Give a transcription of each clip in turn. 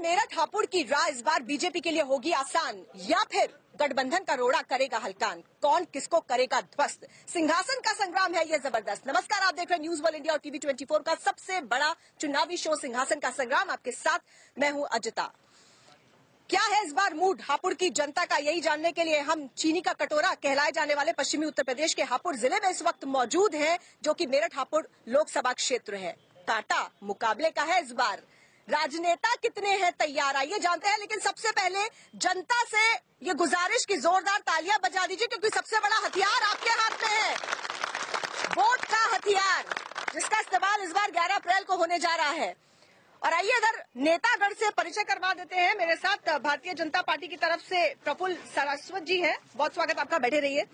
मेरठ हापुड़ की राह इस बार बीजेपी के लिए होगी आसान या फिर गठबंधन का रोड़ा करेगा हल्कान? कौन किसको करेगा ध्वस्त? सिंहासन का संग्राम है ये जबरदस्त। नमस्कार, आप देख रहे हैं न्यूज वर्ल्ड इंडिया और टीवी 24 का सबसे बड़ा चुनावी शो सिंहासन का संग्राम। आपके साथ मैं हूं अजिता। क्या है इस बार मूड हापुड़ की जनता का, यही जानने के लिए हम चीनी का कटोरा कहलाए जाने वाले पश्चिमी उत्तर प्रदेश के हापुड़ जिले में इस वक्त मौजूद हैं, जो कि मेरठ हापुड़ लोकसभा क्षेत्र है। कांटा मुकाबले का है इस बार। राजनेता कितने हैं तैयार, आइए जानते हैं। लेकिन सबसे पहले जनता से ये गुजारिश की जोरदार तालियां बजा दीजिए, क्योंकि सबसे बड़ा हथियार आपके हाथ में है, वोट का हथियार, जिसका इस्तेमाल इस बार 11 अप्रैल को होने जा रहा है। और आइए इधर नेतागढ़ से परिचय करवा देते हैं। मेरे साथ भारतीय जनता पार्टी की तरफ से प्रफुल्ल सरस्वत जी हैं, बहुत स्वागत आपका, बैठे रहिए।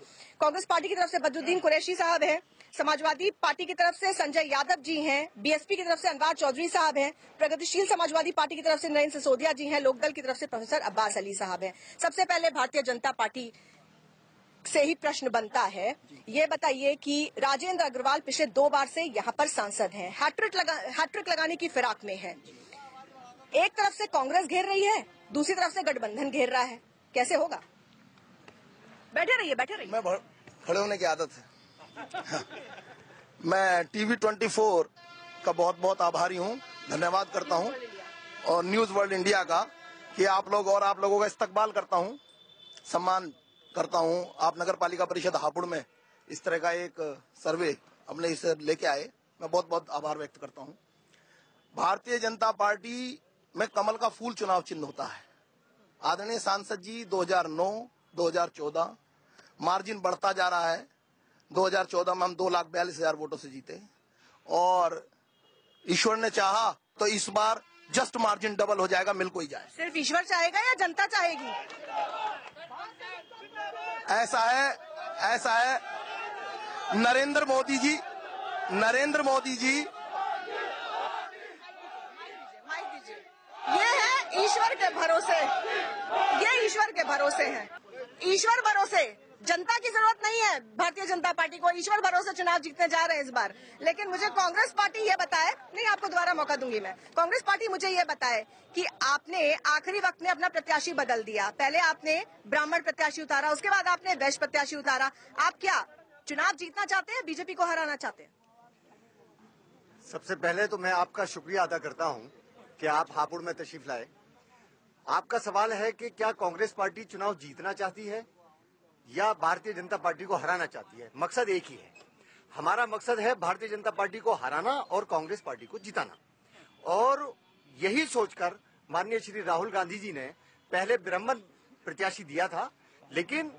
कांग्रेस पार्टी की तरफ से बदरुद्दीन कुरैशी साहब हैं, समाजवादी पार्टी की तरफ से संजय यादव जी हैं, बीएसपी की तरफ से अनवार चौधरी साहब हैं, प्रगतिशील समाजवादी पार्टी की तरफ से नरेंद्र सिसोदिया जी हैं, लोकदल की तरफ से प्रोफेसर अब्बास अली साहब हैं। सबसे पहले भारतीय जनता पार्टी से ही प्रश्न बनता है, ये बताइए कि राजेंद्र अग्रवाल पिछले 2 बार से यहाँ पर सांसद हैं, हैट्रिक लगाने की फिराक में है। एक तरफ से कांग्रेस घेर रही है, दूसरी तरफ से गठबंधन घेर रहा है, कैसे होगा? बैठे रहिए, बैठे रहिए। मैं खड़े होने की आदत है। मैं टीवी 24 का बहुत बहुत आभारी हूँ, धन्यवाद करता हूँ, और न्यूज वर्ल्ड इंडिया का कि आप लोग और आप लोगों का इस्तकबाल करता हूँ, सम्मान करता हूँ। आप नगर पालिका परिषद हापुड़ में इस तरह का एक सर्वे अपने इसे लेके आए, मैं बहुत बहुत आभार व्यक्त करता हूँ। भारतीय जनता पार्टी में कमल का फूल चुनाव चिन्ह होता है। आदरणीय सांसद जी 2009, 2014 मार्जिन बढ़ता जा रहा है। 2014 में हम 2,42,000 वोटों से जीते, और ईश्वर ने चाहा तो इस बार जस्ट मार्जिन डबल हो जाएगा, मिल कोई जाए। सिर्फ ईश्वर चाहेगा या जनता चाहेगी? ऐसा है नरेंद्र मोदी जी ये है ईश्वर के भरोसे, ये ईश्वर के भरोसे हैं। ईश्वर भरोसे, जनता की जरूरत नहीं है भारतीय जनता पार्टी को, ईश्वर भरोसे चुनाव जीतने जा रहे हैं इस बार। लेकिन मुझे कांग्रेस पार्टी ये बताए, नहीं आपको दोबारा मौका दूंगी मैं, कांग्रेस पार्टी मुझे ये बताए कि आपने आखिरी वक्त में अपना प्रत्याशी बदल दिया। पहले आपने ब्राह्मण प्रत्याशी उतारा, उसके बाद आपने वैश्य प्रत्याशी उतारा। आप क्या चुनाव जीतना चाहते हैं, बीजेपी को हराना चाहते हैं? सबसे पहले तो मैं आपका शुक्रिया अदा करता हूं कि आप हापुड़ में तशरीफ लाए। आपका सवाल है कि क्या कांग्रेस पार्टी चुनाव जीतना चाहती है या भारतीय जनता पार्टी को हराना चाहती है? मकसद एक ही है, हमारा मकसद है भारतीय जनता पार्टी को हराना और कांग्रेस पार्टी को जिताना। और यही सोचकर माननीय श्री राहुल गांधी जी ने पहले ब्राह्मण प्रत्याशी दिया था, लेकिन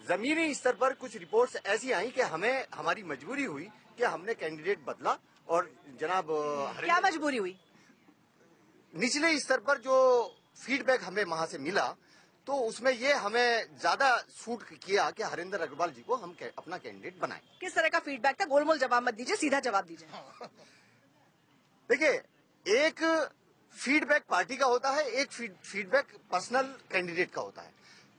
जमीनी स्तर पर कुछ रिपोर्ट्स ऐसी आई कि हमें हमारी मजबूरी हुई कि हमने कैंडिडेट बदला। और जनाब क्या मजबूरी हुई? निचले स्तर पर जो फीडबैक हमें वहां से मिला, तो उसमें ये हमें ज्यादा सूट किया कि हरेंद्र अग्रवाल जी को हम अपना कैंडिडेट बनाएं। किस तरह का फीडबैक था? गोलमोल जवाब मत दीजिए, सीधा जवाब दीजिए। देखिए, एक फीडबैक पार्टी का होता है, एक फीडबैक पर्सनल कैंडिडेट का होता है।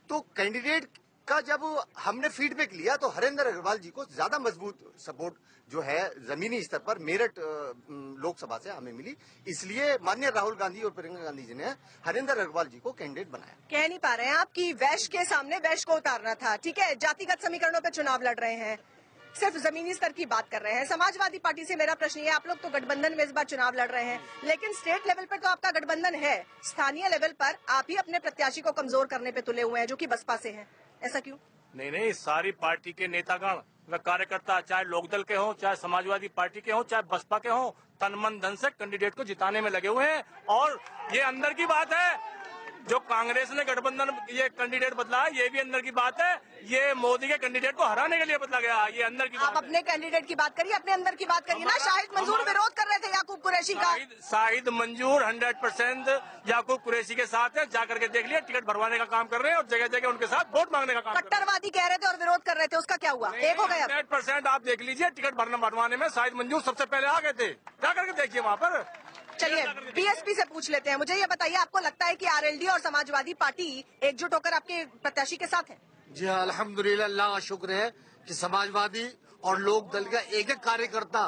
तो कैंडिडेट का जब हमने फीडबैक लिया तो हरेंद्र अग्रवाल जी को ज्यादा मजबूत सपोर्ट जो है जमीनी स्तर पर मेरठ लोकसभा से हमें मिली, इसलिए माननीय राहुल गांधी और प्रियंका गांधी जी ने हरेंद्र अग्रवाल जी को कैंडिडेट बनाया। कह नहीं पा रहे हैं आप कि वैश्य के सामने वैश्य को उतारना था, ठीक है, जातिगत समीकरणों पे चुनाव लड़ रहे हैं, सिर्फ जमीनी स्तर की बात कर रहे हैं। समाजवादी पार्टी से मेरा प्रश्न ये, आप लोग तो गठबंधन में इस बार चुनाव लड़ रहे हैं, लेकिन स्टेट लेवल पर तो आपका गठबंधन है, स्थानीय लेवल पर आप ही अपने प्रत्याशी को कमजोर करने पे तुले हुए हैं, जो कि बसपा से हैं, ऐसा क्यों? नहीं, सारी पार्टी के नेतागण व कार्यकर्ता, चाहे लोकदल के हों, चाहे समाजवादी पार्टी के हों, चाहे बसपा के हों, तन मन धन से कैंडिडेट को जिताने में लगे हुए हैं। और ये अंदर की बात है, जो कांग्रेस ने गठबंधन ये कैंडिडेट बदला है, ये भी अंदर की बात है, ये मोदी के कैंडिडेट को हराने के लिए बदला गया, ये अंदर की बात। आप अपने कैंडिडेट की बात करिए, अपने अंदर की बात करिए ना। शाहिद मंजूर विरोध कर रहे थे याकूब कुरैशी का। शाहिद मंजूर 100% याकूब कुरैशी के साथ है, जाकर के देख लिया, टिकट भरवाने का काम कर रहे हैं और जगह जगह उनके साथ वोट मांगने का काम। कट्टरवादी कह रहे थे और विरोध कर रहे थे, उसका क्या हुआ? एक हो गया 100%। आप देख लीजिए, टिकट भरवाने में शाहिद मंजूर सबसे पहले आ गए थे, जाकर के देखिए वहाँ पर। चलिए बीएसपी से पूछ लेते हैं, मुझे ये बताइए, आपको लगता है कि आरएलडी और समाजवादी पार्टी एकजुट होकर आपके प्रत्याशी के साथ है? जी हाँ, अल्हम्दुलिल्लाह, अल्लाह का शुक्र है कि समाजवादी और लोक दल का एक एक कार्यकर्ता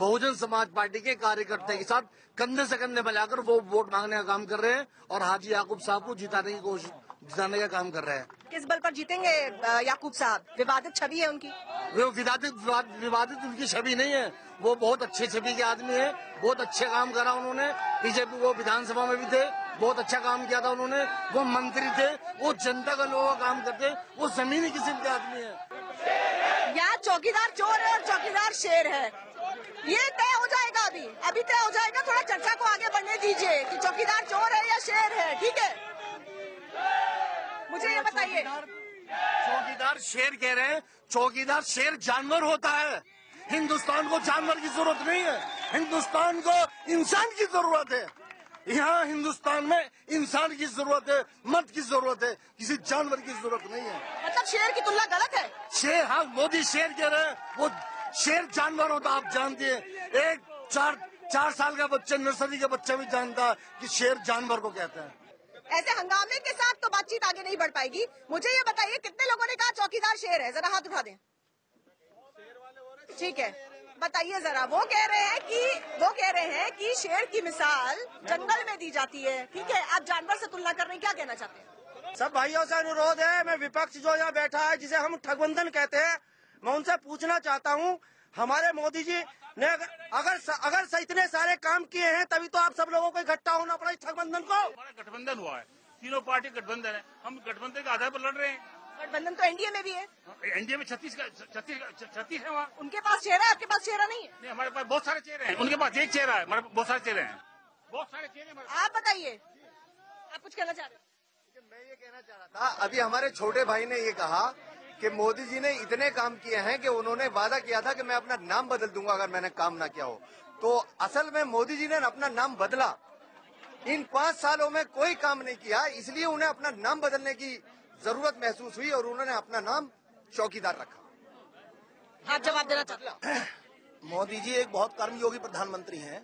बहुजन समाज पार्टी के कार्यकर्ता के साथ कंधे से कंधे मिलाकर वो वोट मांगने का काम कर रहे हैं और हाजी याकूब साहब को जिताने का काम कर रहे हैं। किस बल पर जीतेंगे याकूब साहब? विवादित छवि है उनकी। वो विवादित उनकी छवि नहीं है, वो बहुत अच्छे छवि के आदमी है, बहुत अच्छे काम करा उन्होंने। बीजेपी वो विधानसभा में भी थे, बहुत अच्छा काम किया था उन्होंने, वो मंत्री थे, वो जनता का लोगों का काम करते, वो जमीनी किस्म के आदमी है। यहाँ चौकीदार चोर है और चौकीदार शेर है, ये तय हो जाएगा। अभी तय हो जाएगा। थोड़ा चर्चा को आगे बढ़ने दीजिए कि चौकीदार चोर है या शेर है। ठीक है, मुझे ये बताइए। चौकीदार शेर कह रहे हैं, चौकीदार शेर जानवर होता है। हिंदुस्तान को जानवर की जरूरत नहीं है, हिंदुस्तान को इंसान की जरूरत है। यहाँ हिंदुस्तान में इंसान की जरूरत है, मर्द की जरूरत है, किसी जानवर की जरूरत नहीं है। मतलब शेर की तुलना गलत है? शेर, हाँ, मोदी शेर कह रहे हैं, वो शेर जानवर होता, आप जानते हैं। एक 4 साल का बच्चा, नर्सरी का बच्चा भी जानता है कि शेर जानवर को कहते हैं। ऐसे हंगामे के साथ तो बातचीत आगे नहीं बढ़ पाएगी। मुझे ये बताइए, कितने लोगों ने कहा चौकीदार शेर है? जरा हाथ उठा दें। ठीक है, बताइए जरा। वो कह रहे हैं कि शेर की मिसाल जंगल में दी जाती है। ठीक है, आप जानवर से तुलना कर रहे हैं, क्या कहना चाहते हैं? सब भाइयों से अनुरोध है, मैं विपक्ष जो यहाँ बैठा है, जिसे हम ठगबंधन कहते हैं, मैं उनसे पूछना चाहता हूँ, हमारे मोदी जी ने अगर इतने सारे काम किए हैं, तभी तो आप सब लोगों को इकट्ठा होना पड़ा इस ठगबंधन को। हमारा गठबंधन हुआ है, तीनों पार्टी गठबंधन है, हम गठबंधन के आधार पर लड़ रहे हैं। गठबंधन तो एनडीए में भी है। एनडीए में 36 है वहाँ। उनके पास चेहरा है, आपके पास चेहरा नहीं है। नहीं, हमारे पास बहुत सारे चेहरे हैं, उनके पास एक चेहरा है, हमारे पास बहुत सारे चेहरे हैं, बहुत सारे चेहरे हमारे पास। आप बताइए, आप कुछ कहना चाह रहे हैं? मैं ये कहना चाह रहा था, अभी हमारे छोटे भाई ने ये कहा कि मोदी जी ने इतने काम किए हैं कि उन्होंने वादा किया था कि मैं अपना नाम बदल दूंगा अगर मैंने काम ना किया हो। तो असल में मोदी जी ने अपना नाम बदला, इन 5 सालों में कोई काम नहीं किया, इसलिए उन्हें अपना नाम बदलने की जरूरत महसूस हुई और उन्होंने अपना नाम चौकीदार रखा। आप जवाब देना चाहते हैं? मोदी जी एक बहुत कर्मयोगी प्रधानमंत्री हैं।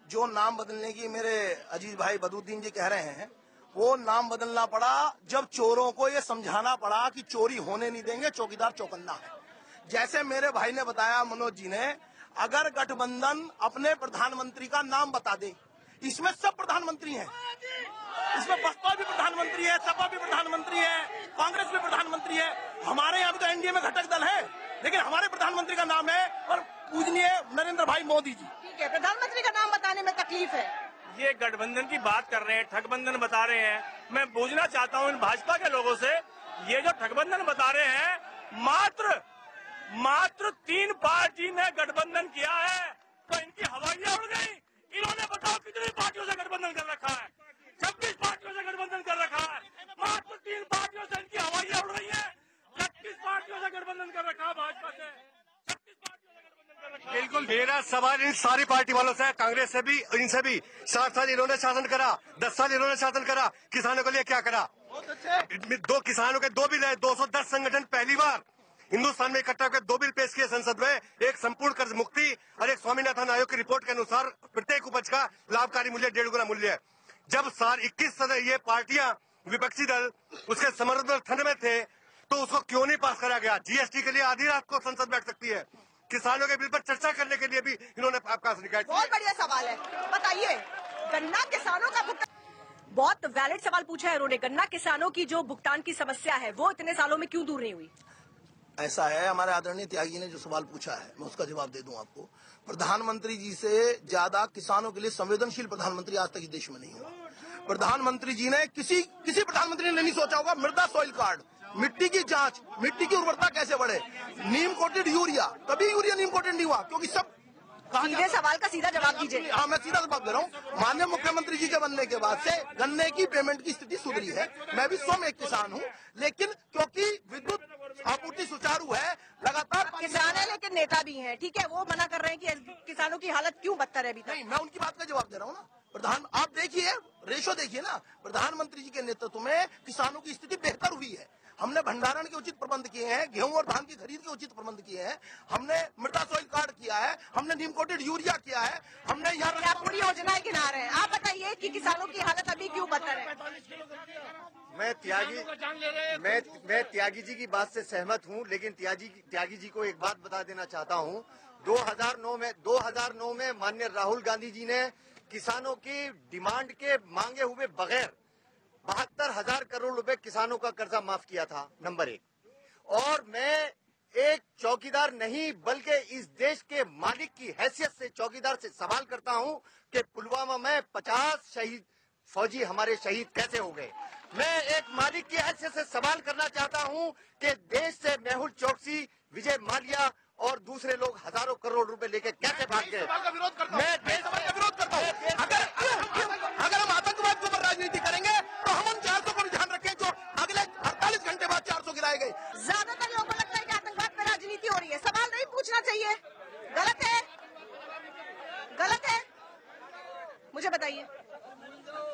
जो नाम बदलने की मेरे अजीज भाई बदरुद्दीन जी कह रहे हैं, वो नाम बदलना पड़ा जब चोरों को ये समझाना पड़ा कि चोरी होने नहीं देंगे, चौकीदार चौकन्ना है। जैसे मेरे भाई ने बताया, मनोज जी ने, अगर गठबंधन अपने प्रधानमंत्री का नाम बता दे, इसमें सब प्रधानमंत्री हैं, इसमें बसपा भी प्रधानमंत्री है, सपा भी प्रधानमंत्री है, कांग्रेस भी प्रधानमंत्री है। हमारे यहाँ भी तो एनडीए में घटक दल है, लेकिन हमारे प्रधानमंत्री का नाम है और पूजनीय नरेंद्र भाई मोदी जी। ठीक है, प्रधानमंत्री का नाम बताने में तकलीफ है। ये गठबंधन की बात कर रहे हैं, ठगबंधन बता रहे हैं। मैं पूछना चाहता हूं इन भाजपा के लोगों से, ये जो ठगबंधन बता रहे हैं, मात्र 3 पार्टी ने गठबंधन किया है, तो इनकी हवाइयां उड़ गई। इन्होंने बताओ कितनी पार्टियों से गठबंधन कर रखा है? 26 पार्टियों से गठबंधन कर रखा है। मात्र 3 पार्टियों से इनकी हवाइयां उड़ रही है। 36 पार्टियों से गठबंधन कर रखा है भाजपा से, 36 पार्टियों से गठबंधन कर रखा है। बिल्कुल, मेरा सवाल इन सारी पार्टी वालों से, कांग्रेस से भी, इनसे भी। 7 साल इन्होंने शासन करा, 10 साल इन्होंने शासन करा, किसानों के लिए क्या करा? 2 किसानों के 2 बिल है, 210 संगठन पहली बार हिंदुस्तान में इकट्ठा होकर 2 बिल पेश किए संसद में, एक संपूर्ण कर्ज मुक्ति और एक स्वामीनाथन आयोग की रिपोर्ट के अनुसार प्रत्येक उपज का लाभकारी मूल्य 1.5 गुना मूल्य है। जब 21 ये पार्टियां, विपक्षी दल उसके समर्थन में थे, तो उसको क्यों नहीं पास करा गया? जीएसटी के लिए आधी रात को संसद बैठ सकती है, किसानों के बिल पर चर्चा करने के लिए भी इन्होंने अवकाश निकाला। बहुत बढ़िया सवाल है, बताइए। गन्ना किसानों का भुगतान, बहुत वैलिड सवाल पूछा है उन्होंने। गन्ना किसानों की जो भुगतान की समस्या है, वो इतने सालों में क्यों दूर नहीं हुई? ऐसा है, हमारे आदरणीय त्यागी जी ने जो सवाल पूछा है, मैं उसका जवाब दे दूं आपको। प्रधानमंत्री जी से ज्यादा किसानों के लिए संवेदनशील प्रधानमंत्री आज तक इस देश में नहीं हुआ। प्रधानमंत्री जी ने किसी प्रधानमंत्री ने नहीं सोचा होगा मृदा सॉइल कार्ड, मिट्टी की जांच, मिट्टी की उर्वरता कैसे बढ़े, नीम कोटेड यूरिया, कभी यूरिया नीम कोटेड नहीं हुआ, क्योंकि सब सीधे सवाल का सीधा जवाब दीजिए। हाँ, मैं सीधा जवाब दे रहा हूँ। माननीय मुख्यमंत्री जी के बनने के बाद से गन्ने की पेमेंट की स्थिति सुधरी है। मैं भी स्वयं एक किसान हूँ, लेकिन क्योंकि विद्युत आपूर्ति सुचारू है, लगातार किसान है लेकिन नेता भी हैं। ठीक है, वो मना कर रहे हैं कि किसानों की हालत क्यों बदतर है अभी तक। नहीं, मैं उनकी बात का जवाब दे रहा हूँ ना। आप देखिए, रेशो देखिए ना, प्रधानमंत्री जी के नेतृत्व में किसानों की स्थिति बेहतर हुई है। हमने भंडारण के उचित प्रबंध किए हैं, गेहूं और धान की खरीद के उचित प्रबंध किए हैं, हमने मृदा सॉइल कार्ड किया है, हमने नीम कोटेड यूरिया किया है, हमने यहाँ पूरी योजनाएं गिना रहे हैं। आप बताइए कि किसानों की हालत अभी क्यों बदतर है? मैं त्यागी जी की बात से सहमत हूं, लेकिन त्यागी जी को एक बात बता देना चाहता हूं 2009 में माननीय राहुल गांधी जी ने किसानों की डिमांड के मांगे हुए बगैर 72,000 करोड़ रुपए किसानों का कर्जा माफ किया था, नंबर 1। और मैं एक चौकीदार नहीं बल्कि इस देश के मालिक की हैसियत से चौकीदार से सवाल करता हूं कि पुलवामा में 50 शहीद फौजी हमारे शहीद कैसे हो गए। मैं एक मालिक की हैसियत से सवाल करना चाहता हूं कि देश से मेहुल चोकसी, विजय माल्या और दूसरे लोग हजारों करोड़ रुपए लेके कैसे भाग गए। मैं देश का विरोध करता हूं। अगर हम आतंकवाद के ऊपर राजनीति करेंगे तो हम उन 400 को ध्यान रखें जो अगले 48 घंटे बाद 400 गिराए गए। ज्यादातर लोगों को लगता है कि आतंकवाद पर राजनीति हो रही है। सवाल नहीं पूछना चाहिए, गलत है, गलत है। मुझे बताइए,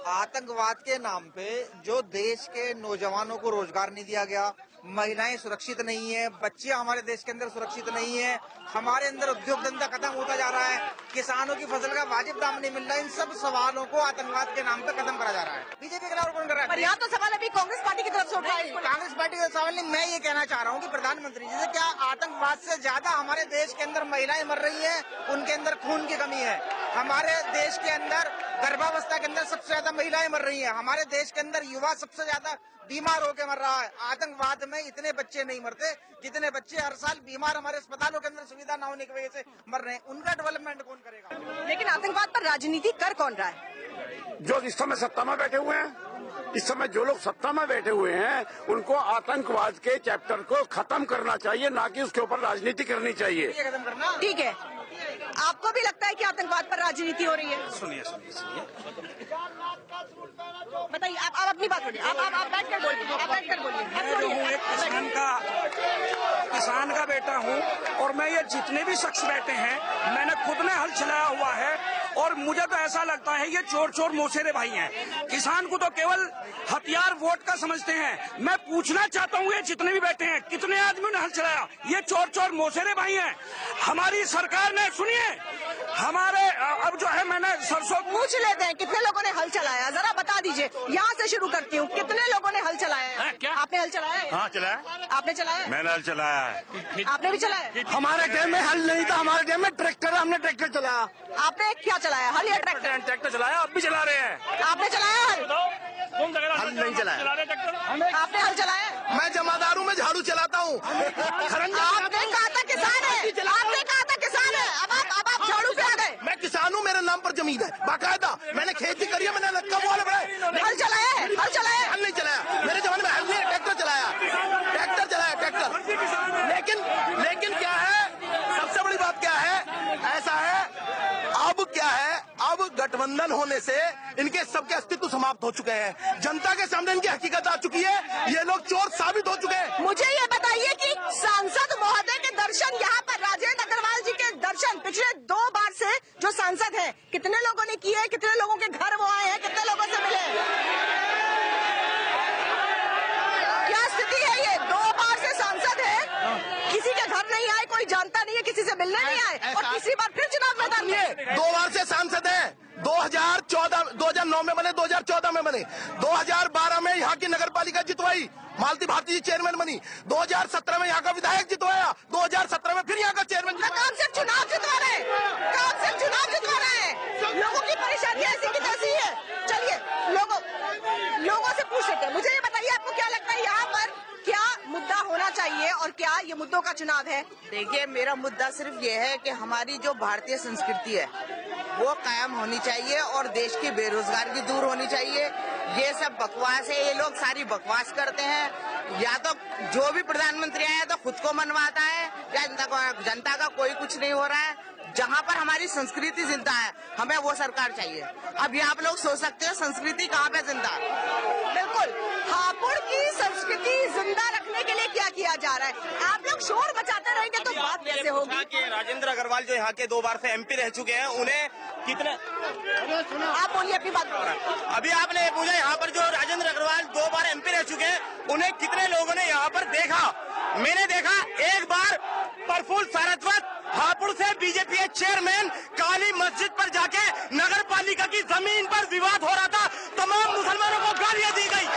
आतंकवाद के नाम पे जो देश के नौजवानों को रोजगार नहीं दिया गया, महिलाएं सुरक्षित नहीं है, बच्चे हमारे देश के अंदर सुरक्षित नहीं है, हमारे अंदर उद्योग धंधा खत्म होता जा रहा है, किसानों की फसल का वाजिब दाम नहीं मिल रहा है, इन सब सवालों को आतंकवाद के नाम पे खत्म करा जा रहा है। बीजेपी के अलावा कौन कर रहा है? पर यहाँ तो सवाल अभी कांग्रेस पार्टी की तरफ से उठा है। कांग्रेस पार्टी का सवाल नहीं, मैं ये कहना चाह रहा हूँ कि प्रधानमंत्री जी से क्या आतंकवाद से ज्यादा हमारे देश के अंदर महिलाएं मर रही है, उनके अंदर खून की कमी है। हमारे देश के अंदर गर्भावस्था के अंदर सबसे ज्यादा महिलाएं मर रही हैं। हमारे देश के अंदर युवा सबसे ज्यादा बीमार होकर मर रहा है। आतंकवाद में इतने बच्चे नहीं मरते जितने बच्चे हर साल बीमार हमारे अस्पतालों के अंदर सुविधा न होने की वजह से मर रहे हैं। उनका डेवलपमेंट कौन करेगा? लेकिन आतंकवाद पर राजनीति कर कौन रहा है? जो इस समय सत्ता में बैठे हुए हैं, इस समय जो लोग सत्ता में बैठे हुए हैं, उनको आतंकवाद के चैप्टर को खत्म करना चाहिए, ना कि उसके ऊपर राजनीति करनी चाहिए। खत्म करना ठीक है। आपको भी लगता है कि आतंकवाद पर राजनीति हो रही है? सुनिए बताइए, आप अपनी बात बोलिए। आप बैठकर बोलिए, आप बैठकर बोलिए। एक किसान का बेटा हूँ और मैं ये जितने भी शख्स बैठे हैं, मैंने खुद ने हल चलाया हुआ है और मुझे तो ऐसा लगता है ये चोर मौसेरे भाई हैं। किसान को तो केवल हथियार वोट का समझते हैं। मैं पूछना चाहता हूँ, ये जितने भी बैठे हैं, कितने आदमियों ने हल चलाया? ये चोर मौसेरे भाई हैं। हमारी सरकार ने, सुनिए, हमारे अब जो है, मैंने सरसों पूछ लेते हैं कितने लोगों ने हल चलाया, जरा बता दीजिए। यहाँ से शुरू करती हूँ, कितने लोगों ने हल चलाया है? क्या आपने हल चलाया है? हाँ चलाया। आपने चलाया? मैंने हल चलाया है। आपने भी चलाया? हमारे टाइम में हल नहीं था, हमारे टाइम में ट्रैक्टर, हमने ट्रैक्टर चलाया। आपने क्या चलाया, हल या ट्रैक्टर? ट्रैक्टर चलाया, अब भी चला रहे हैं। आपने चलाया हल? हल नहीं चलाया। आपने हल चलाया? मैं जमादारों में झाड़ू चलाता हूँ। आपने कहा था किसान है, आपने कहा था किसान है, अब आप झाड़ू पे आ गए। मैं किसान हूँ, मेरे नाम पर जमीन है बाकायदा, मैंने खेती करी है, मैंने लक्का वाले बनाए। हल चलाया है? हल चलाया है? हल नहीं चलाया मेरे जमाने में, हल नहीं, ट्रैक्टर चलाया, ट्रैक्टर। लेकिन क्या है, सबसे बड़ी बात क्या है, ऐसा है, अब गठबंधन होने से इनके सबके अस्तित्व समाप्त हो चुके हैं। जनता के सामने इनकी हकीकत आ चुकी है, ये लोग चोर साबित हो चुके हैं। मुझे ये बताइए कि सांसद महोदय के दर्शन, यहाँ पर राजेंद्र अग्रवाल जी के दर्शन पिछले 2 बार से जो सांसद हैं, कितने लोगों ने किए? कितने लोगों के घर वो आए हैं? कितने लोगों से मिले? क्या स्थिति है ये? 2 बार से सांसद है, किसी के घर नहीं आए, कोई जानता नहीं है, किसी से मिलने नहीं आए, और तीसरी बार फिर चुनाव मैदान में। 2 बार से सांसद हैं। 2009 में बने, 2014 में बने, 2012 में यहाँ की नगर पालिका जितवाई, मालती भारती जी चेयरमैन बनी, 2017 में यहाँ का विधायक जितवाया, 2017 में फिर यहाँ का चेयरमैन। काम से चुनाव जितवा रहे हैं, काम से चुनाव जितवा रहे हैं। लोगों की परेशानी ऐसी की तैसी है। चलिए लोगों से पूछ लेते हैं। मुझे ये बताइए, आपको क्या लगता है यहाँ पर क्या मुद्दा होना चाहिए और क्या ये मुद्दों का चुनाव है? देखिए, मेरा मुद्दा सिर्फ ये है कि हमारी जो भारतीय संस्कृति है वो कायम होनी चाहिए और देश की बेरोजगारी दूर होनी चाहिए। ये सब बकवास है, ये लोग सारी बकवास करते हैं। या तो जो भी प्रधानमंत्री आया तो खुद को मनवाता है, या जनता का कोई कुछ नहीं हो रहा है। जहाँ पर हमारी संस्कृति जिंदा है, हमें वो सरकार चाहिए। अब आप लोग सोच सकते हो संस्कृति कहाँ पे जिंदा है? बिल्कुल, हापुड़ की संस्कृति जिंदा रखने के लिए क्या किया जा रहा है? आप लोग शोर मचाते रहेंगे तो बात कैसे होगी? राजेंद्र अग्रवाल जो यहाँ के 2 बार से MP रह चुके हैं, उन्हें कितने, आप बोलिए अपनी बात। अभी आपने पूछा, यहाँ पर जो राजेंद्र अग्रवाल 2 बार MP रह चुके हैं, उन्हें कितने लोगों ने यहाँ पर देखा? मैंने देखा एक बार प्रफुल्ल सारस्वत हापुड़ से बीजेपी के चेयरमैन काली मस्जिद पर जाके नगर पालिका की जमीन पर विवाद हो रहा था, तमाम मुसलमानों को गालियां दी गई।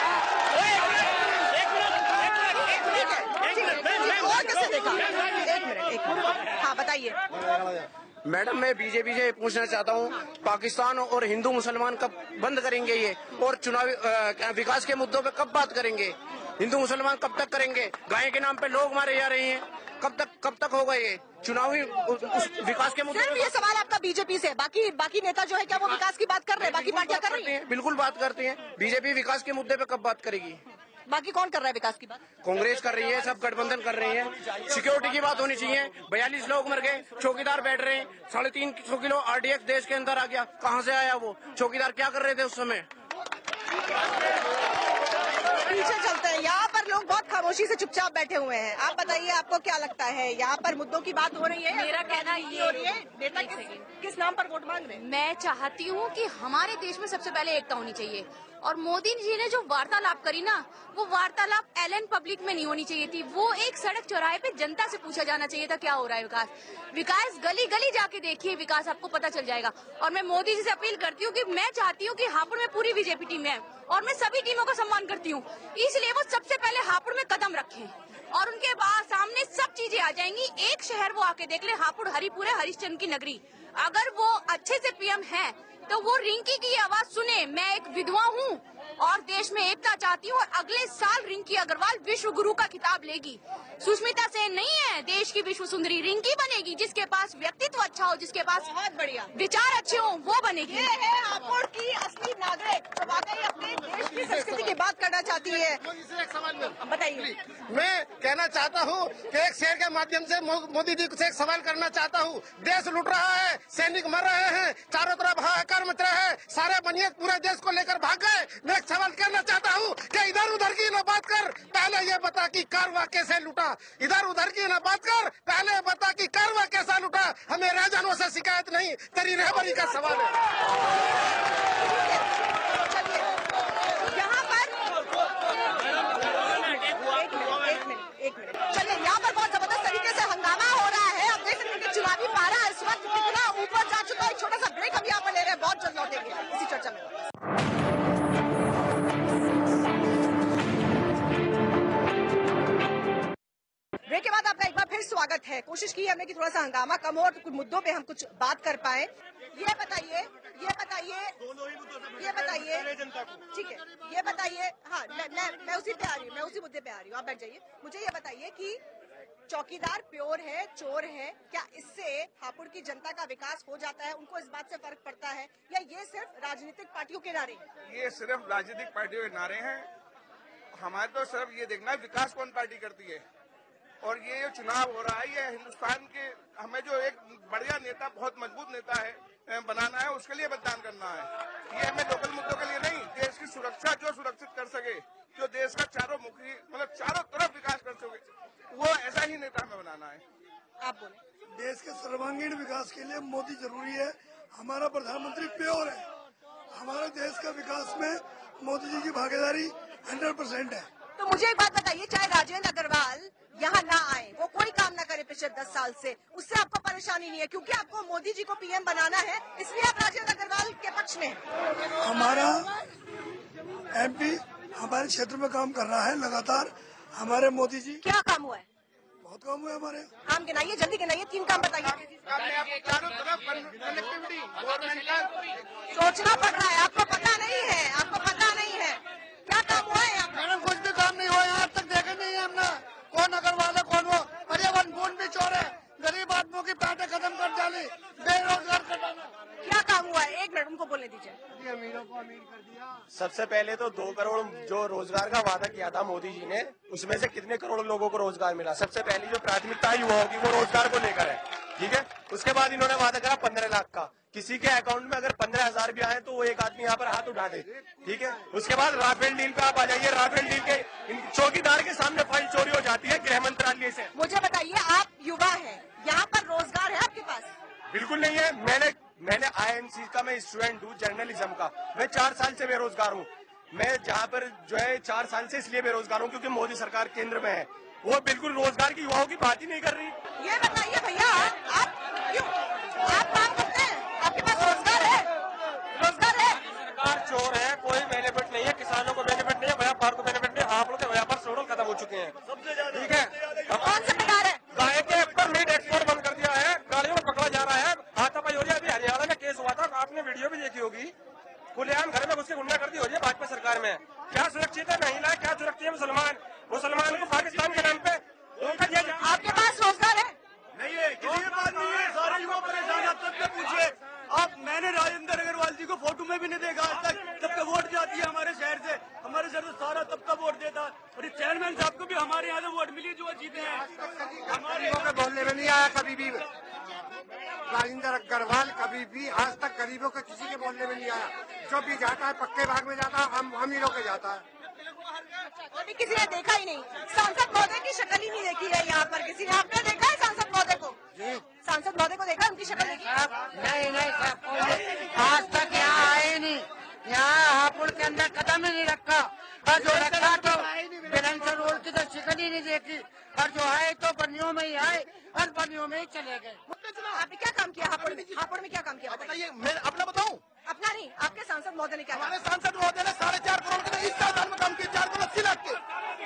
एक मिनट। हाँ बताइए। बताइए। मैडम, मैं बीजेपी से पूछना चाहता हूँ, पाकिस्तान और हिंदू मुसलमान कब बंद करेंगे ये, और चुनावी विकास के मुद्दों पे कब बात करेंगे? हिंदू मुसलमान कब तक करेंगे? गाय के नाम पे लोग मारे जा रहे हैं, कब तक होगा ये चुनावी उस विकास के मुद्दे? सिर्फ ये सवाल आपका बीजेपी से, बाकी नेता जो है क्या वो विकास की बात कर रहे हैं? बाकी पार्टियां कर रही हैं? बिल्कुल बात करते हैं। बीजेपी विकास के मुद्दे पे कब बात करेगी? बाकी कौन कर रहा है विकास की बात? कांग्रेस कर रही है, सब गठबंधन कर रही है। सिक्योरिटी की बात होनी चाहिए। 42 लोग मर गए, चौकीदार बैठ रहे हैं। 350 किलो RDX देश के अंदर आ गया, कहाँ से आया वो? चौकीदार क्या कर रहे थे उस समय? पीछे चलते हैं, यहाँ पर लोग बहुत खामोशी से चुपचाप बैठे हुए हैं। आप बताइए, आपको क्या लगता है, यहाँ पर मुद्दों की बात हो रही है? मेरा कहना ये हो रही है, नेता किस नाम पर वोट मांग रहे हैं? मैं चाहती हूँ कि हमारे देश में सबसे पहले एकता होनी चाहिए, और मोदी जी ने जो वार्तालाप करी ना, वो वार्तालाप एलन पब्लिक में नहीं होनी चाहिए थी। वो एक सड़क चौराहे पे जनता से पूछा जाना चाहिए था क्या हो रहा है विकास गली गली जाके देखिए विकास, आपको पता चल जाएगा। और मैं मोदी जी से अपील करती हूँ कि मैं चाहती हूँ कि हापुड़ में पूरी बीजेपी टीम है, और मैं सभी टीमों का सम्मान करती हूँ, इसलिए वो सबसे पहले हापुड़ में कदम रखें, और उनके बाद सामने सब चीजें आ जाएंगी। एक शहर वो आके देख ले, हापुड़ हरिपुर है, हरिश्चंद्र की नगरी। अगर वो अच्छे से PM है तो वो रिंकी की आवाज सुने। मैं एक विधवा हूँ और देश में एकता चाहती हूँ, और अगले साल रिंकी अग्रवाल विश्व गुरु का खिताब लेगी। सुष्मिता सेन नहीं है देश की विश्व सुंदरी, रिंकी बनेगी। जिसके पास व्यक्तित्व अच्छा हो, जिसके पास बहुत बढ़िया विचार अच्छे हो, वो बनेगी। ये है हापुड़ की असली नागरिक, जो वाकई अपने देश की संस्कृति की बात करना चाहती है। एक सवाल में बताइए। मैं कहना चाहता हूँ कि एक शेयर के माध्यम से मोदी जी से एक सवाल करना चाहता हूँ। देश लूट रहा है, सैनिक मर रहे हैं, चारों तरफ हाहाकार मच रहा है, सारे बनिए पूरे देश को लेकर भाग गए। मैं एक सवाल करना चाहता हूँ कि इधर उधर की न बात कर, पहले ये बता कि कारवा कैसे लूटा। इधर उधर की न बात कर, पहले बता कि कारवा कैसा लूटा। हमें रहजानों से शिकायत नहीं, तेरी रहबरी का सवाल है। यहाँ पर एक मिनट चलिए, यहाँ पर बहुत जबरदस्त तरीके से हंगामा हो रहा है। अब देख सकते हैं कि चुनावी पारा इस वक्त कितना ऊपर जा चुका है। एक छोटा सा ब्रेक हम यहाँ पर ले रहे हैं, बहुत जल्द लौटेंगे इसी चर्चा में। ब्रेक के बाद आपका एक बार फिर स्वागत है। कोशिश की हमने कि थोड़ा सा हंगामा कम हो और कुछ मुद्दों पे हम कुछ बात कर पाए। ये बताइए ठीक है, ये बताइए। हाँ, मैं उसी पे आ रही हूँ, मैं उसी मुद्दे पे आ रही हूँ, आप बैठ जाइए। मुझे ये बताइए कि चौकीदार प्योर है, चोर है, क्या इससे हापुड़ की जनता का विकास हो जाता है? उनको इस बात से फर्क पड़ता है, या ये सिर्फ राजनीतिक पार्टियों के नारे? ये सिर्फ राजनीतिक पार्टियों के नारे हैं। हमारे तो सिर्फ ये देखना है विकास कौन पार्टी करती है। और ये जो चुनाव हो रहा है, ये हिंदुस्तान के हमें जो एक बढ़िया नेता, बहुत मजबूत नेता है बनाना है, उसके लिए मतदान करना है। ये हमें लोकल मुद्दों के लिए नहीं, देश की सुरक्षा जो सुरक्षित कर सके, जो देश का चारों मुखी मतलब चारों तरफ विकास कर सके, वो ऐसा ही नेता हमें बनाना है। आप बोले। देश के सर्वांगीण विकास के लिए मोदी जरूरी है। हमारा प्रधानमंत्री प्योर है। हमारे देश का विकास में मोदी जी की भागीदारी 100% है। तो मुझे एक बात बताइए, चाहे राजेंद्र अग्रवाल यहाँ ना आए, वो कोई काम ना करे पिछले 10 साल से, उससे आपको परेशानी नहीं है? क्योंकि आपको मोदी जी को PM बनाना है, इसलिए आप राजेंद्र अग्रवाल के पक्ष में हैं। हमारा MP हमारे क्षेत्र में काम कर रहा है लगातार। हमारे मोदी जी क्या काम हुआ है? बहुत काम हुआ है हमारे। काम गिनाइए, जल्दी गिनाइए, 3 काम बताइए। चारों तरफ कनेक्टिविटी, सोचना पड़ रहा है, आपको पता नहीं है, आपको पता नहीं है क्या काम हुआ है यहाँ? मैडम, कुछ भी काम नहीं हुआ है, आज तक देखा नहीं है हमने। कौन अग्रवाल है, कौन वो पर्यावरण बोर्ड भी चोर है, गरीब आदमियों की पैटे खत्म कर डाली, बेरोजगार कटाना। क्या काम हुआ है? 1 मिनट उनको बोलने दीजिए। अमीरों को अमीर कर दिया। सबसे पहले तो 2 करोड़ जो रोजगार का वादा किया था मोदी जी ने, उसमें से कितने करोड़ लोगों को रोजगार मिला? सबसे पहली जो प्राथमिकता युवाओं की वो रोजगार को लेकर है, ठीक है। उसके बाद इन्होंने वादा करा 15 लाख का। किसी के अकाउंट में अगर 15,000 भी आए तो वो एक आदमी यहाँ पर हाथ उठा दे, ठीक है। उसके बाद राफेल डील पे आप आ जाइए। राफेल डील के चौकीदार के सामने फाइल चोरी हो जाती है गृह मंत्रालय से। मुझे बताइए, आप युवा हैं, यहाँ पर रोजगार है आपके पास? बिल्कुल नहीं है। मैंने INC का मैं स्टूडेंट हूँ, जर्नलिज्म का। मैं 4 साल से बेरोजगार हूँ। मैं जहाँ पर जो है 4 साल से इसलिए बेरोजगार हूँ क्योंकि मोदी सरकार केंद्र में है, वो बिल्कुल रोजगार की युवाओं की बात ही नहीं कर रही। ये बताइए भैया, आप क्यों आप काम करते हैं? आपके पास रोजगार है? रोजगार है? सरकार चोर है, कोई बेनिफिट नहीं है, किसानों को बेनिफिट नहीं है, व्यापार को बेनिफिट नहीं है। आप लोग के व्यापार शोरूम खत्म हो चुके हैं, ठीक है। कौन सा प्रकार है? गाय के ऊपर मीट एक्सपोर्ट बंद कर दिया है। राजेंद्र अग्रवाल कभी भी आज तक गरीबों के किसी के मोहल्ले में नहीं आया। जो भी जाता है पक्के भाग में जाता है, हम ही लोग के जाता है। अभी किसी ने देखा ही नहीं, सांसद महोदय की शक्ल ही नहीं देखी है यहाँ पर किसी ने। आपने देखा है सांसद महोदय को? जी, सांसद महोदय को देखा, उनकी शक्ल देखी? नहीं आज तक यहाँ आए नहीं, यहाँ हापुड़ के अंदर कदम ही नहीं रखा, और जो रखा तो बिरंसर रोड की तो शिकल ही नहीं देखी, और जो आए तो बनियों में ही आए और बनियों में ही चले गए। आपने क्या काम किया हापुड़ में? हापुड़ में क्या काम किया बताइए? मैं अपना बताऊं? अपना नहीं, आपके सांसद महोदय ने क्या? हमारे सांसद महोदय ने 4.5 करोड़ के इस साल में काम किए, 4,80,00,000 के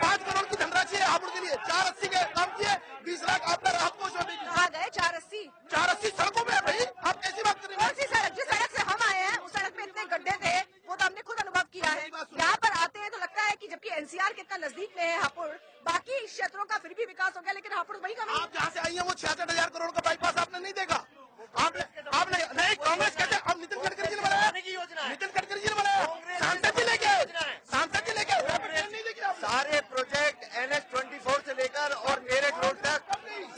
5 करोड़ की धनराशि है हापुड़ के लिए, 480 के काम किए, 20 लाख आपका राहत कोष होने की। कहाँ गए 480 सड़कों में है भाई, आप कैसी बात कर रहे हैं? कौन सी सड़क? जिस सड़क से हम आए हैं उस सड़क में इतने गड्ढे थे, वो तो हमने खुद अनुभव किया है। यहाँ पर आते हैं तो लगता है कि जबकि एनसीआर कितना नजदीक में है हापुड़, बाकी क्षेत्रों का फिर भी विकास हो गया, लेकिन हापुड़ वही कमी। आप जहाँ से आई हैं वो 66,000 करोड़ का बाईपास आपने नहीं देखा। आपने नहीं, कांग्रेस कहते अब नितिन गडकरी जी ने बनाया, नितिन गडकरी जी ने बनाया, सांसद जी लेके नहीं देखिए। सारे प्रोजेक्ट NH-24 से लेकर और मेरठ रोड तक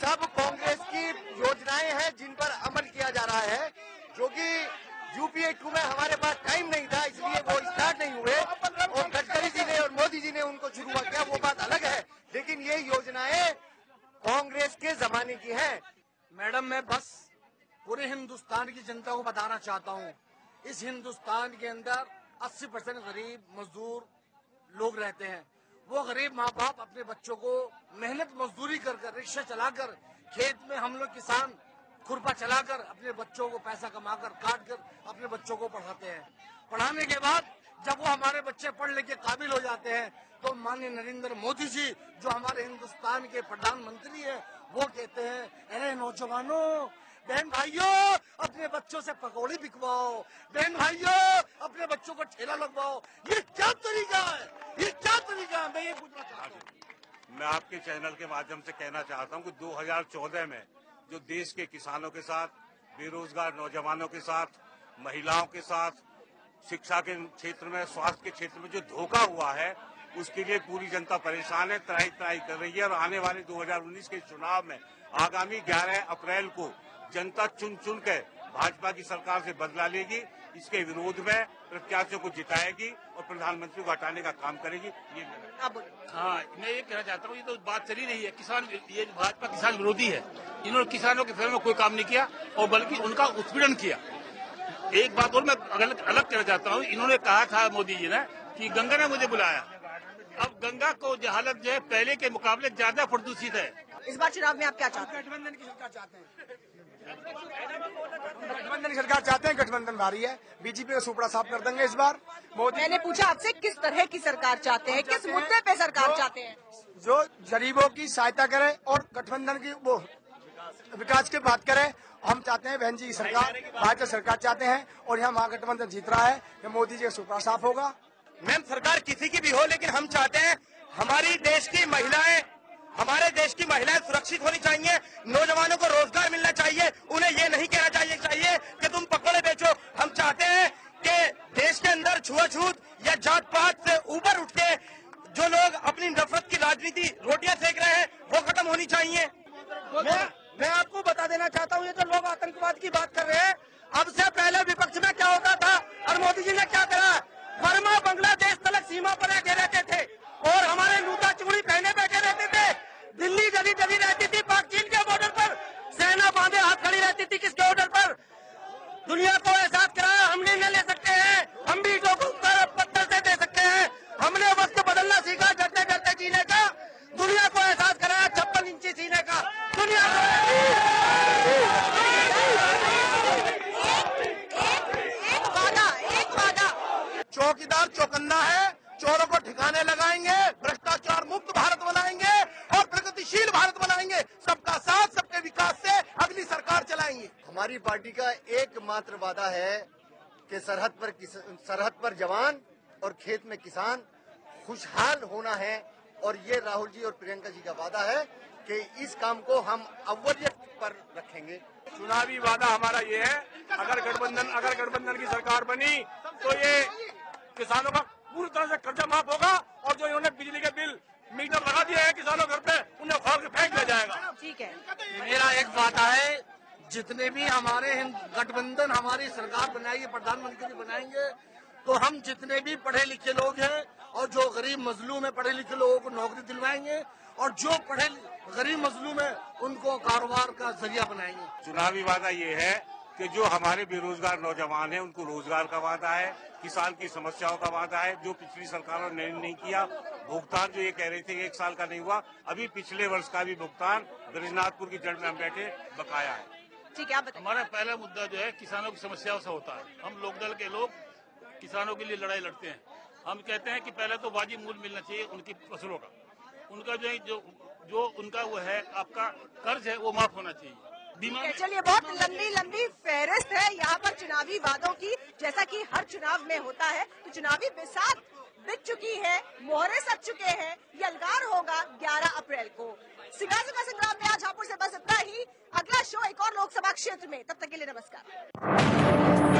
सब कांग्रेस की योजनाएं हैं जिन पर अमल किया जा रहा है, जो कि UPA 2 में हमारे पास टाइम नहीं था, इसलिए वो स्टार्ट नहीं हुए, और गडकरी जी ने और मोदी जी ने उनको शुरू किया, वो बात अलग है, लेकिन ये योजनाएं कांग्रेस के जमाने की हैं। मैडम, मैं बस पूरे हिंदुस्तान की जनता को बताना चाहता हूँ, इस हिंदुस्तान के अंदर 80% गरीब मजदूर लोग रहते हैं। वो गरीब माँ बाप अपने बच्चों को मेहनत मजदूरी कर रिक्शा चलाकर, खेत में हम लोग किसान खुरपा चलाकर अपने बच्चों को पैसा कमाकर काट कर अपने बच्चों को पढ़ाते हैं। पढ़ाने के बाद जब वो हमारे बच्चे पढ़ लिख के काबिल हो जाते हैं तो माननीय नरेंद्र मोदी जी, जो हमारे हिंदुस्तान के प्रधानमंत्री हैं, वो कहते हैं, अरे नौजवानों, बहन भाइयों, अपने बच्चों से पकौड़ी बिकवाओ, बहन भाइयों, अपने बच्चों को ठेला लगवाओ। ये क्या तरीका है? ये क्या तरीका है? मैं ये पूछना चाहता हूँ। मैं आपके चैनल के माध्यम से कहना चाहता हूँ कि 2014 में जो देश के किसानों के साथ, बेरोजगार नौजवानों के साथ, महिलाओं के साथ, शिक्षा के क्षेत्र में, स्वास्थ्य के क्षेत्र में जो धोखा हुआ है, उसके लिए पूरी जनता परेशान है, त्राही कर रही है। और आने वाले 2019 के चुनाव में आगामी 11 अप्रैल को जनता चुन के भाजपा की सरकार से बदला लेगी। इसके विरोध में प्रत्याशियों को जिताएगी और प्रधानमंत्री को हटाने का काम करेगी। ये हाँ, मैं ये कहना चाहता हूँ, ये तो बात चली रही है, किसान, ये भाजपा किसान विरोधी है। इन्होंने किसानों के फेवर में कोई काम नहीं किया और बल्कि उनका उत्पीड़न किया। एक बात और मैं अलग कहना चाहता हूँ, इन्होंने कहा था मोदी जी ने कि गंगा ने मुझे बुलाया। अब गंगा को हालत जो है पहले के मुकाबले ज्यादा प्रदूषित है। इस बार चुनाव में आप क्या चाहते हैं? गठबंधन की सरकार चाहते हैं, गठबंधन की सरकार चाहते हैं। गठबंधन भारी है, बीजेपी का सुपड़ा साफ कर देंगे इस बार। मैंने पूछा आपसे किस तरह की सरकार चाहते हैं, किस मुद्दे पे सरकार चाहते हैं? जो गरीबों की सहायता करे और गठबंधन की वो विकास की बात करे। हम चाहते हैं बहन जी की सरकार, भाजपा सरकार चाहते हैं, और यहाँ महागठबंधन जीत रहा है, मोदी जी का सुपड़ा साफ होगा। मैम, सरकार किसी की भी हो, लेकिन हम चाहते हैं हमारे देश की महिलाएं सुरक्षित होनी चाहिए, नौजवानों को रोजगार मिलना चाहिए। उन्हें ये नहीं कहना चाहिए कि तुम पकौड़े बेचो। हम चाहते हैं कि देश के अंदर छुआछूत या जात पात से ऊपर उठ के जो लोग अपनी नफरत की राजनीति रोटियां सेक रहे हैं, वो खत्म होनी चाहिए। मैं आपको बता देना चाहता हूँ, ये जो लोग आतंकवाद की बात कर रहे हैं, अब से पहले विपक्ष में क्या होता था और मोदी जी ने क्या करा? बर्मा बांग्लादेश तलक सीमा पर आके रहते थे और हमारे लूटा चूड़ी पहने बैठे रहते थे। दिल्ली जली रहती थी, पाक चीन के बॉर्डर पर सेना बांधे हाथ खड़ी रहती थी। किसके ऑर्डर पर? दुनिया को एहसास कराया हम नहीं ले सकते हैं, हम भी को पत्थर से दे सकते हैं। हमने वक्त बदलना सीखा, डरते डरते जीने का। दुनिया को एहसास कराया 56 इंची सीने का। दुनिया एक वादा चौकीदार चौकन्ना है, चोरों को ठिकाने लगाएंगे, भ्रष्टाचार मुक्त भारत बनाएंगे और प्रगतिशील भारत बनाएंगे। सबका साथ, सबके विकास से अगली सरकार चलाएंगे। हमारी पार्टी का एकमात्र वादा है कि सरहद पर जवान और खेत में किसान खुशहाल होना है, और ये राहुल जी और प्रियंका जी का वादा है कि इस काम को हम अव्वलियत पर रखेंगे। चुनावी वादा हमारा ये है, अगर गठबंधन की सरकार बनी तो ये किसानों का पूरी तरह से कर्जा माफ होगा, और जो इन्होंने बिजली के बिल मीटर लगा दिए हैं किसानों घर पे, उन्हें खोल के फेंक दिया जाएगा। ठीक है, मेरा एक वादा है, जितने भी हमारे गठबंधन हमारी सरकार बनाएगी, प्रधानमंत्री बनाएंगे, तो हम जितने भी पढ़े लिखे लोग हैं और जो गरीब मजलूम है पढ़े लिखे लोगों को नौकरी दिलवाएंगे और जो पढ़े गरीब मजलूम है उनको कारोबार का जरिया बनाएंगे। चुनावी वादा ये है कि जो हमारे बेरोजगार नौजवान हैं उनको रोजगार का वादा है, किसान की समस्याओं का वादा है, जो पिछली सरकारों ने नहीं किया, भुगतान जो ये कह रहे थे 1 साल का नहीं हुआ, अभी पिछले वर्ष का भी भुगतान ब्रजनाथपुर की जड़ में हम बैठे बकाया है। ठीक है, आप बताइए। हमारा पहला मुद्दा जो है किसानों की समस्याओं से होता है। हम लोकदल के लोग किसानों के लिए लड़ाई लड़ते हैं। हम कहते हैं कि पहले तो वाजिब मूल्य मिलना चाहिए उनकी फसलों का, उनका जो उनका वो है आपका कर्ज है वो माफ होना चाहिए। चलिए, बहुत लंबी फहरिस्त है यहाँ पर चुनावी वादों की। जैसा कि हर चुनाव में होता है, तो चुनावी बिसात बिक चुकी है, मोहरे सज चुके हैं। ये अलगार होगा 11 अप्रैल को। सिंहासन का संग्राम में आज हापुड़ से बस इतना ही। अगला शो एक और लोकसभा क्षेत्र में, तब तक के लिए नमस्कार।